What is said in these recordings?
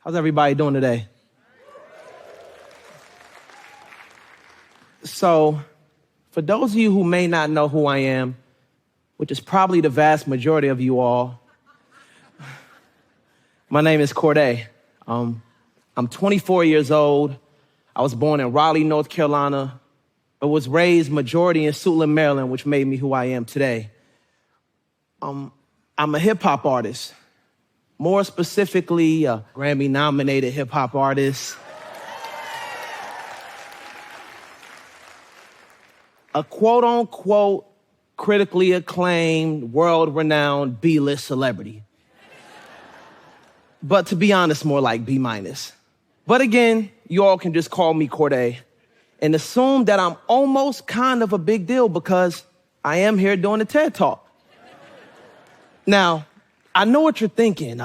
How's everybody doing today? So, for those of you who may not know who I am, which is probably the vast majority of you all, my name is Cordae. I'm 24 years old. I was born in Raleigh, North Carolina, but was raised majority in Suitland, Maryland, which made me who I am today. I'm a hip-hop artist. More specifically, a Grammy-nominated hip-hop artist. A quote-unquote critically acclaimed, world-renowned B-list celebrity. But to be honest, more like B-. But again, you all can just call me Cordae and assume that I'm almost kind of a big deal because I am here doing a TED Talk. Now, I know what you're thinking.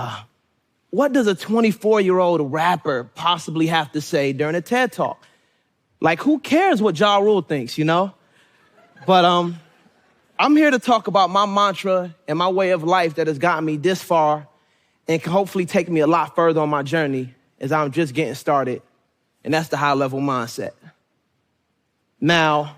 What does a 24-year-old rapper possibly have to say during a TED Talk? Like, who cares what Ja Rule thinks, you know? But I'm here to talk about my mantra and my way of life that has gotten me this far and can hopefully take me a lot further on my journey as I'm just getting started, and that's the high-level mindset. Now,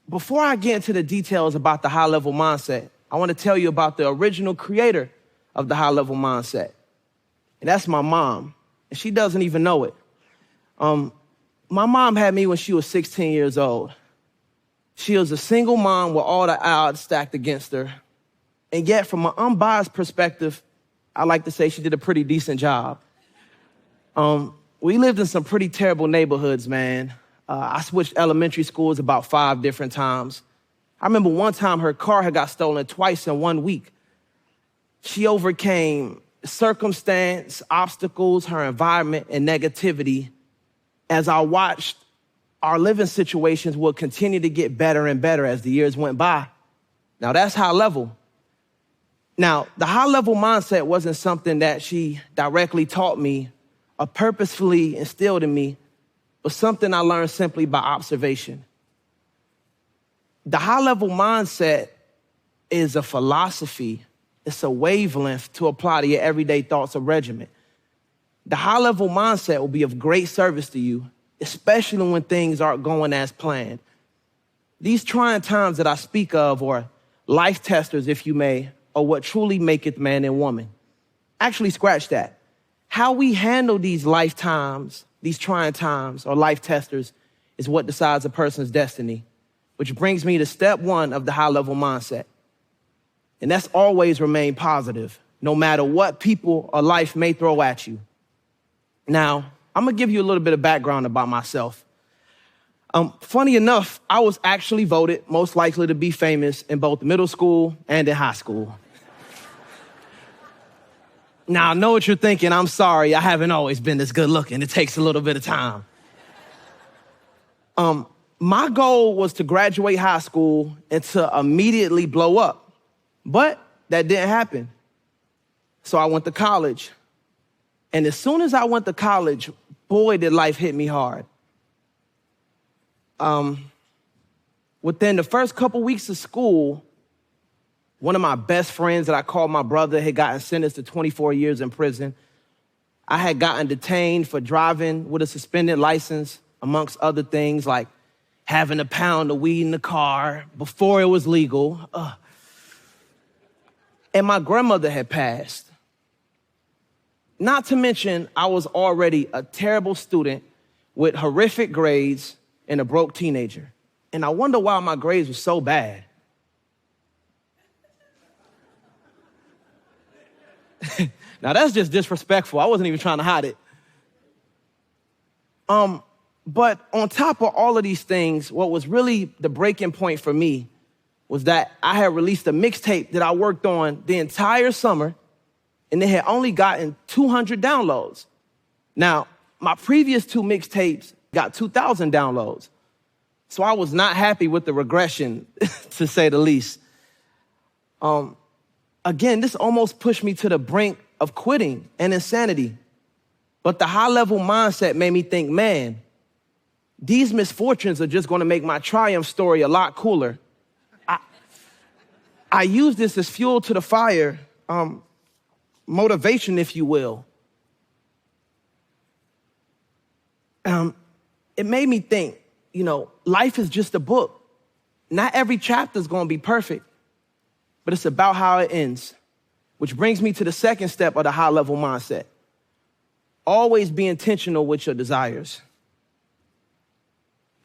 before I get into the details about the high-level mindset, I want to tell you about the original creator of the high-level mindset, and that's my mom, and she doesn't even know it. My mom had me when she was 16 years old. She was a single mom with all the odds stacked against her, and yet from an unbiased perspective, I like to say she did a pretty decent job. We lived in some pretty terrible neighborhoods, man. I switched elementary schools about 5 different times. I remember one time her car had got stolen twice in 1 week. She overcame circumstance, obstacles, her environment, and negativity as I watched our living situations would continue to get better and better as the years went by. Now, that's high level. Now, the high-level mindset wasn't something that she directly taught me or purposefully instilled in me, but something I learned simply by observation. The high-level mindset is a philosophy. It's a wavelength to apply to your everyday thoughts of regiment. The high-level mindset will be of great service to you, especially when things aren't going as planned. These trying times that I speak of, or life testers, if you may, are what truly maketh man and woman. Actually, scratch that. How we handle these lifetimes, these trying times, or life testers is what decides a person's destiny, which brings me to step 1 of the high-level mindset. And that's always remain positive, no matter what people or life may throw at you. Now, I'm gonna give you a little bit of background about myself. Funny enough, I was actually voted most likely to be famous in both middle school and in high school. Now, I know what you're thinking. I'm sorry, I haven't always been this good looking. It takes a little bit of time. My goal was to graduate high school and to immediately blow up, but that didn't happen. So I went to college. And as soon as I went to college, boy, did life hit me hard. Within the first couple weeks of school, one of my best friends that I called my brother had gotten sentenced to 24 years in prison. I had gotten detained for driving with a suspended license, amongst other things like having a pound of weed in the car before it was legal. And my grandmother had passed. Not to mention, I was already a terrible student with horrific grades and a broke teenager. And I wonder why my grades were so bad. Now, that's just disrespectful. I wasn't even trying to hide it. But on top of all of these things, what was really the breaking point for me was that I had released a mixtape that I worked on the entire summer, and it had only gotten 200 downloads. Now, my previous 2 mixtapes got 2,000 downloads. So I was not happy with the regression, to say the least. Again, this almost pushed me to the brink of quitting and insanity. But the high-level mindset made me think, man, these misfortunes are just gonna make my triumph story a lot cooler. I use this as fuel to the fire, motivation, if you will. It made me think, life is just a book. Not every chapter is going to be perfect, but it's about how it ends, which brings me to the second step of the high-level mindset. Always be intentional with your desires.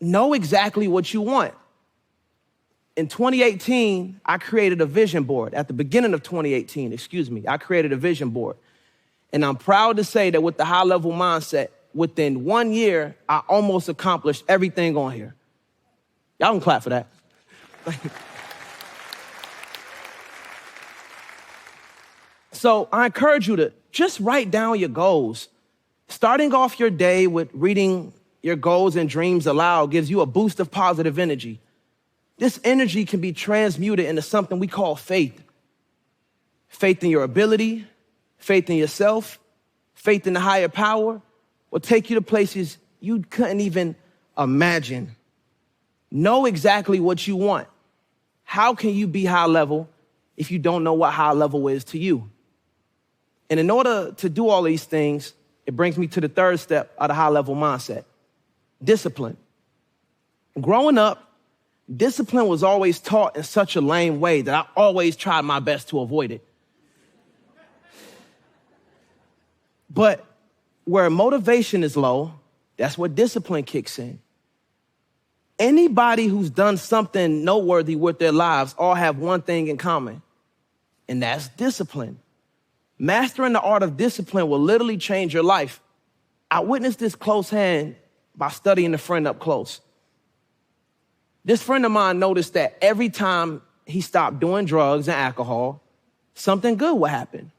Know exactly what you want. In 2018, I created a vision board. At the beginning of 2018, I created a vision board. And I'm proud to say that with the high-level mindset, within 1 year, I almost accomplished everything on here. Y'all can clap for that. So I encourage you to just write down your goals. Starting off your day with reading your goals and dreams aloud gives you a boost of positive energy. This energy can be transmuted into something we call faith. Faith in your ability, faith in yourself, faith in the higher power will take you to places you couldn't even imagine. Know exactly what you want. How can you be high level if you don't know what high level is to you? And in order to do all these things, it brings me to the third step of the high level mindset, discipline. Growing up, discipline was always taught in such a lame way that I always tried my best to avoid it. But where motivation is low, that's where discipline kicks in. Anybody who's done something noteworthy with their lives all have one thing in common, and that's discipline. Mastering the art of discipline will literally change your life. I witnessed this close hand by studying a friend up close. This friend of mine noticed that every time he stopped doing drugs and alcohol, something good would happen.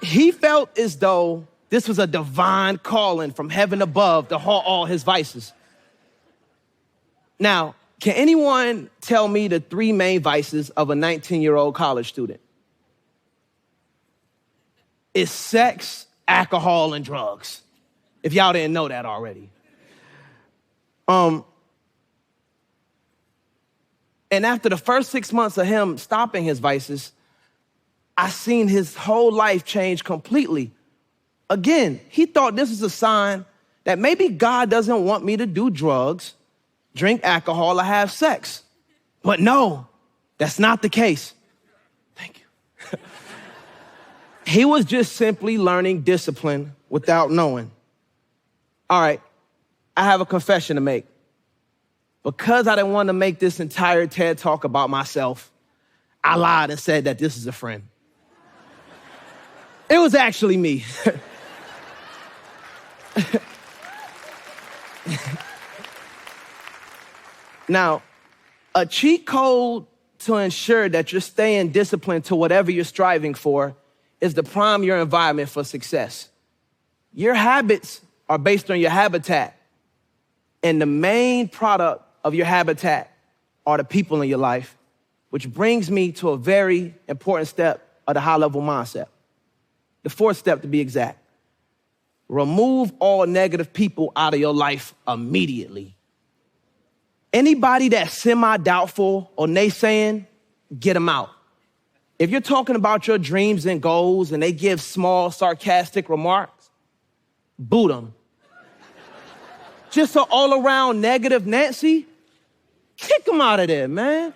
He felt as though this was a divine calling from heaven above to halt all his vices. Now, can anyone tell me the 3 main vices of a 19-year-old college student? It's sex, alcohol, and drugs, if y'all didn't know that already. And after the first 6 months of him stopping his vices, I seen his whole life change completely. Again, he thought this was a sign that maybe God doesn't want me to do drugs, drink alcohol, or have sex. But no, that's not the case. Thank you. He was just simply learning discipline without knowing. All right, I have a confession to make. Because I didn't want to make this entire TED Talk about myself, I lied and said that this is a friend. It was actually me. Now, a cheat code to ensure that you're staying disciplined to whatever you're striving for is to prime your environment for success. Your habits are based on your habitat, and the main product of your habitat are the people in your life, which brings me to a very important step of the high-level mindset. The fourth step, to be exact. Remove all negative people out of your life immediately. Anybody that's semi-doubtful or naysaying, get them out. If you're talking about your dreams and goals and they give small, sarcastic remarks, boot them. Just an all-around negative Nancy, kick them out of there, man.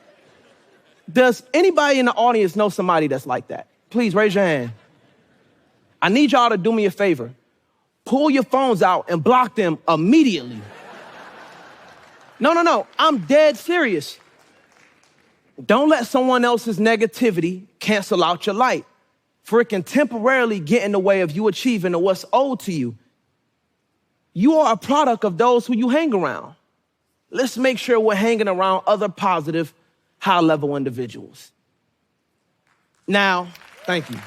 Does anybody in the audience know somebody that's like that? Please raise your hand. I need y'all to do me a favor. Pull your phones out and block them immediately. No, I'm dead serious. Don't let someone else's negativity cancel out your light, for it can temporarily get in the way of you achieving what's owed to you. You are a product of those who you hang around. Let's make sure we're hanging around other positive, high-level individuals. Now, thank you.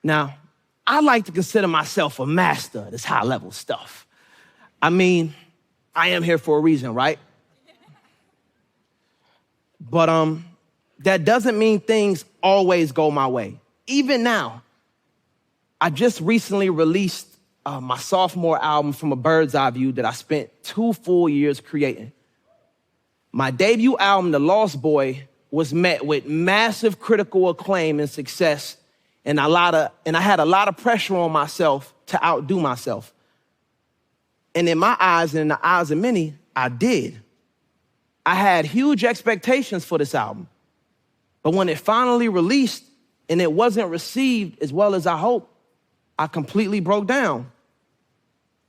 Now, I like to consider myself a master of this high-level stuff. I mean, I am here for a reason, right? But that doesn't mean things always go my way. Even now, I just recently released my sophomore album from a bird's eye view that I spent 2 full years creating. My debut album, The Lost Boy, was met with massive critical acclaim and success, and I had a lot of pressure on myself to outdo myself. And in my eyes and in the eyes of many, I did. I had huge expectations for this album. But when it finally released and it wasn't received as well as I hoped, I completely broke down.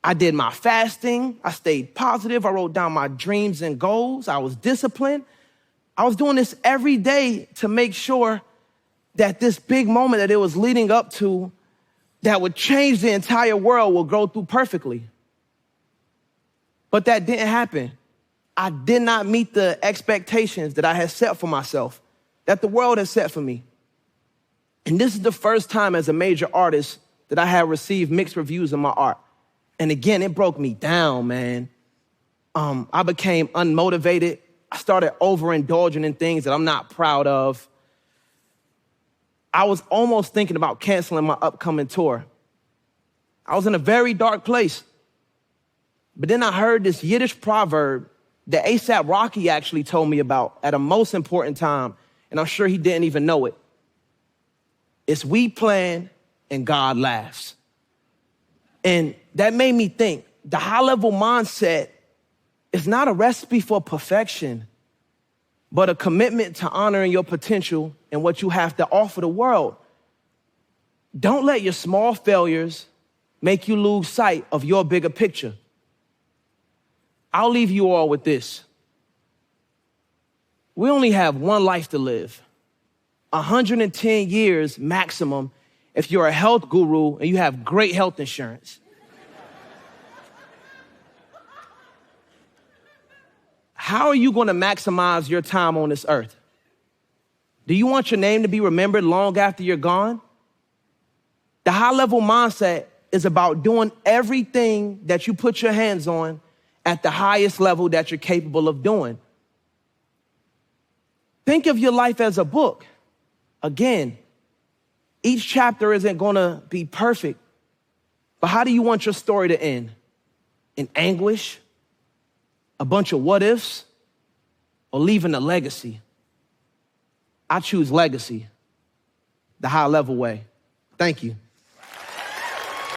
I did my fasting. I stayed positive. I wrote down my dreams and goals. I was disciplined. I was doing this every day to make sure that this big moment that it was leading up to that would change the entire world will go through perfectly. But that didn't happen. I did not meet the expectations that I had set for myself, that the world had set for me. And this is the first time as a major artist that I had received mixed reviews of my art. And again, it broke me down, man. I became unmotivated. I started overindulging in things that I'm not proud of. I was almost thinking about canceling my upcoming tour. I was in a very dark place. But then I heard this Yiddish proverb that A$AP Rocky actually told me about at a most important time, and I'm sure he didn't even know it. It's we plan and God laughs. And that made me think, the high-level mindset is not a recipe for perfection, but a commitment to honoring your potential and what you have to offer the world. Don't let your small failures make you lose sight of your bigger picture. I'll leave you all with this. We only have one life to live, 110 years maximum if you're a health guru and you have great health insurance. How are you going to maximize your time on this earth? Do you want your name to be remembered long after you're gone? The high-level mindset is about doing everything that you put your hands on at the highest level that you're capable of doing. Think of your life as a book. Again, each chapter isn't going to be perfect, but how do you want your story to end? In anguish? A bunch of what ifs? Or leaving a legacy? I choose legacy, the high level way. Thank you.